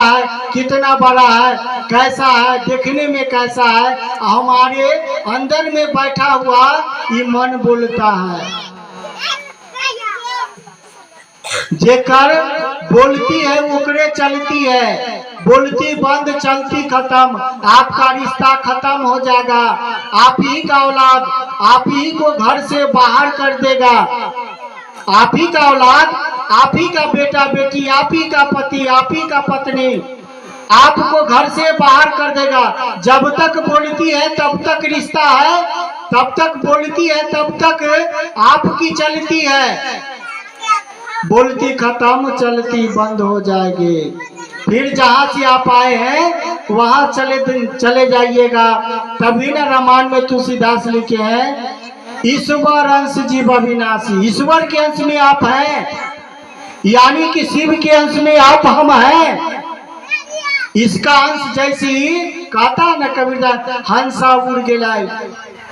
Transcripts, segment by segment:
है, कितना बड़ा है, कैसा है, देखने में कैसा है, हमारे अंदर में बैठा हुआ ये मन बोलता है। जेकर बोलती है ओकरे चलती है, बोलती बंद चलती खत्म। आपका रिश्ता खत्म हो जाएगा। आप ही का औलाद आप ही को घर से बाहर कर देगा। आप ही का औलाद, आप ही का बेटा बेटी, आप ही का पति, आप ही का पत्नी आपको घर से बाहर कर देगा। जब तक बोलती है तब तक रिश्ता है, तब तक बोलती है तब तक आपकी चलती है। बोलती खत्म चलती बंद हो जाएगी। फिर जहाँ से आप आए हैं वहाँ चले जाइएगा। तभी ना रामायण में तुलसीदास लिखे हैं, ईश्वर अंश जीव अविनाशी। ईश्वर के अंश में आप हैं, यानी कि शिव के अंश में आप हम हैं। इसका अंश जैसी कहता न कबीरदास, हंसा उड़ गया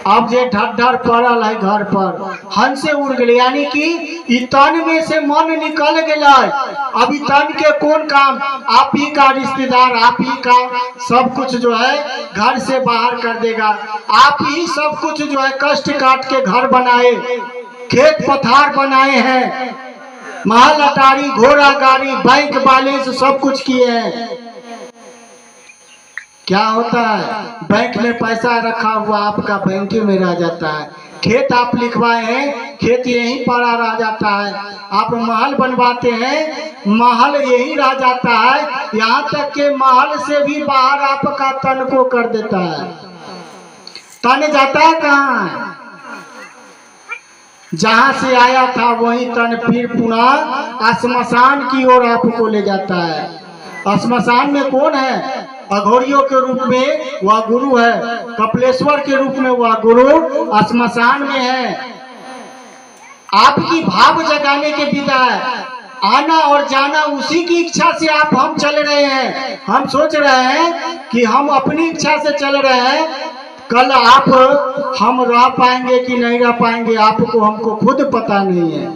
अब जे ढड्ढर पड़ल है घर पर, हंसे उड़ गए, यानी कि तन में से मन निकल गया। अभी तन के कौन काम, आप ही का रिश्तेदार, आप ही का सब कुछ जो है घर से बाहर कर देगा। आप ही सब कुछ जो है कष्ट काट के घर बनाए, खेत पथार बनाए हैं, महल अटारी घोड़ा गाड़ी बैंक बैलेंस सब कुछ किए हैं। क्या होता है, बैंक में पैसा रखा हुआ आपका बैंक में रह जाता है। खेत आप लिखवाए हैं, खेत यहीं पड़ा रह जाता है। आप महल बनवाते हैं, महल यहीं रह जाता है। यहाँ तक के महल से भी बाहर आपका तन को कर देता है। तन जाता है कहाँ, जहाँ से आया था वही तन फिर पुनः श्मशान की ओर आपको ले जाता है। श्मशान में कौन है, अघोरियों के रूप में वह गुरु है, कपिलेश्वर के रूप में वह गुरु श्मशान में है। आपकी भाव जगाने के विदा है, आना और जाना उसी की इच्छा से आप हम चल रहे हैं। हम सोच रहे हैं कि हम अपनी इच्छा से चल रहे हैं, कल आप हम रह पाएंगे कि नहीं रह पाएंगे आपको हमको खुद पता नहीं है।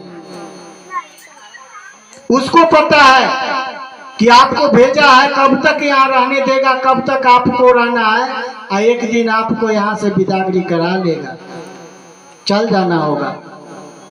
उसको पता है कि आपको भेजा है, कब तक यहाँ रहने देगा, कब तक आपको रहना है, और एक दिन आपको यहाँ से विदागरी करा लेगा, चल जाना होगा।